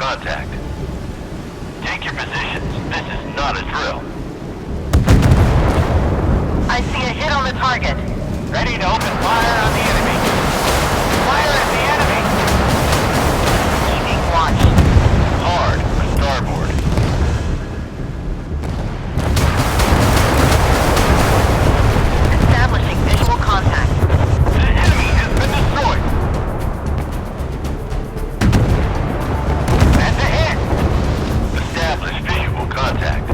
contact. Take your positions. This is not a drill. I see a hit on the target. Ready to open fire on the enemy. Fire at the enemy! Keeping watch. Hard for starboard. Establishing visual contact. The enemy has been destroyed. That's a hit. Establish visual contact.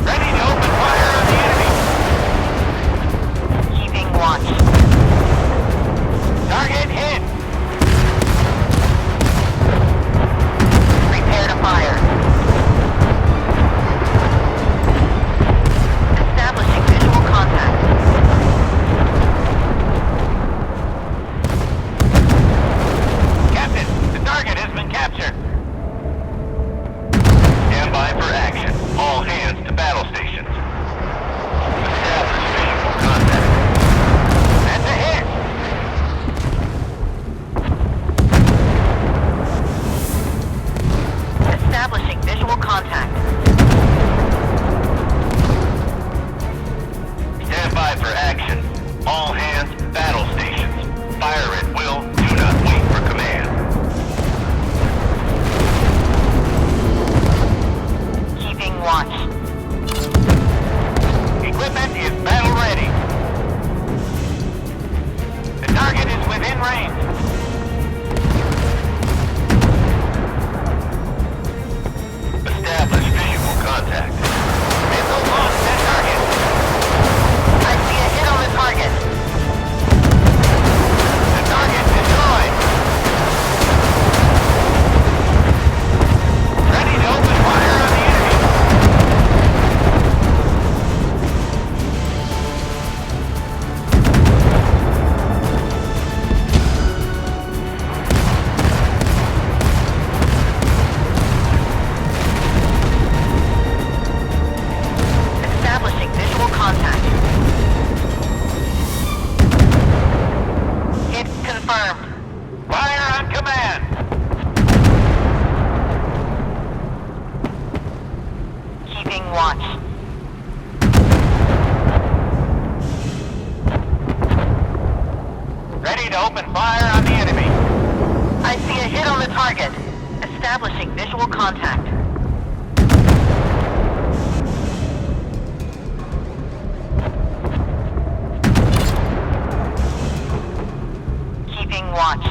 Ready to open fire on the enemy. Keeping watch. Target hit. Prepare to fire. Establishing visual contact. Captain, the target has been captured. Stand by for action. All hands to battle stations. Establish visual contact. That's a hit. Establishing visual contact. Stand by for action. All hands, battle stations. Fire at will. Do not wait for command. Keeping watch. Equipment is battle ready. The target is within range. Establish visual contact. Missile launched at target. I see a hit on the target. The target destroyed. Ready to open fire on the enemy. Establishing visual contact. Hit confirmed. Fire on command. Keeping watch. Ready to open fire on the enemy. I see a hit on the target. Establishing visual contact. Keeping watch.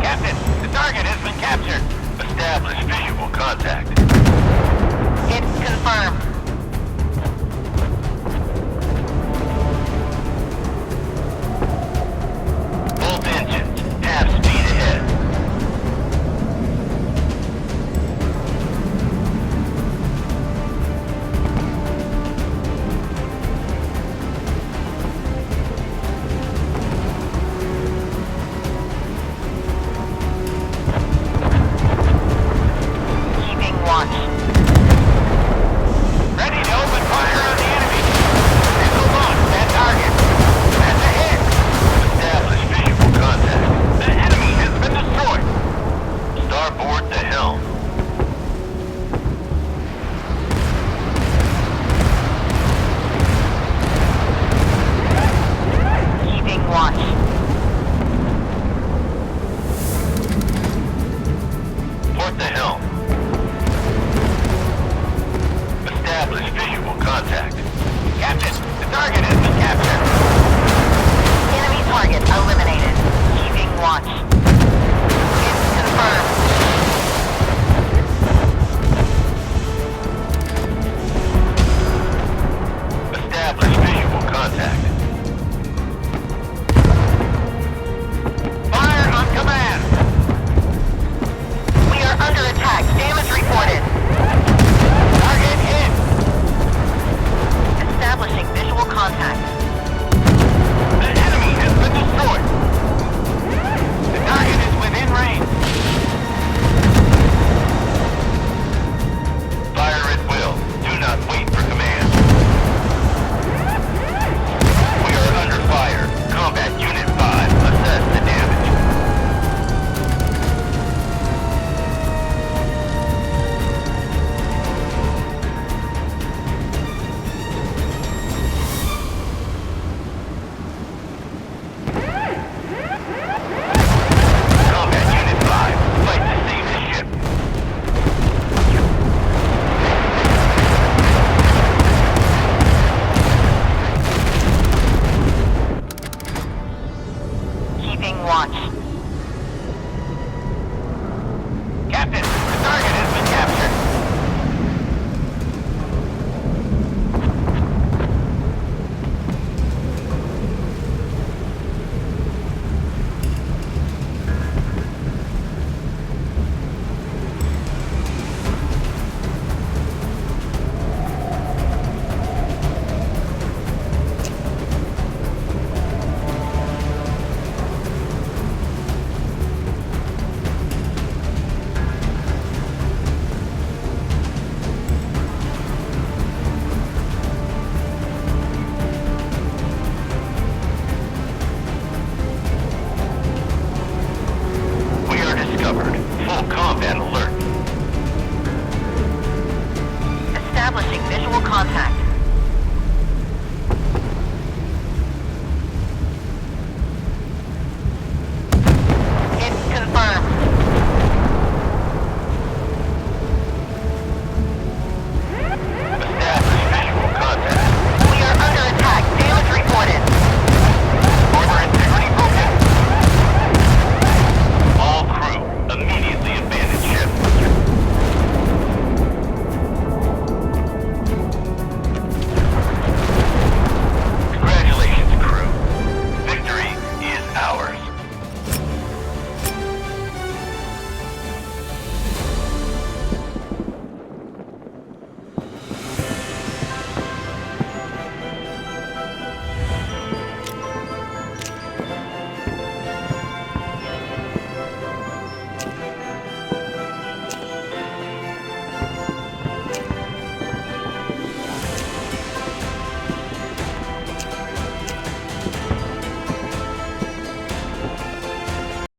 Captain, the target has been captured. Establish visual contact. Hit confirmed. Both engines, half speed ahead. Keeping watch. Ready to open fire on the enemy. Missile launched at target. That's a hit. Establish visual contact. The enemy has been destroyed. Starboard the helm. Keeping watch. Port the helm. Establish visual contact. Captain, the target has been captured. Enemy target eliminated. Keeping watch. Hit confirmed. Establish visual contact. Fire on command. We are under attack. Damage reported. Target hit. Establishing visual contact. The enemy has been destroyed. The Taking watch.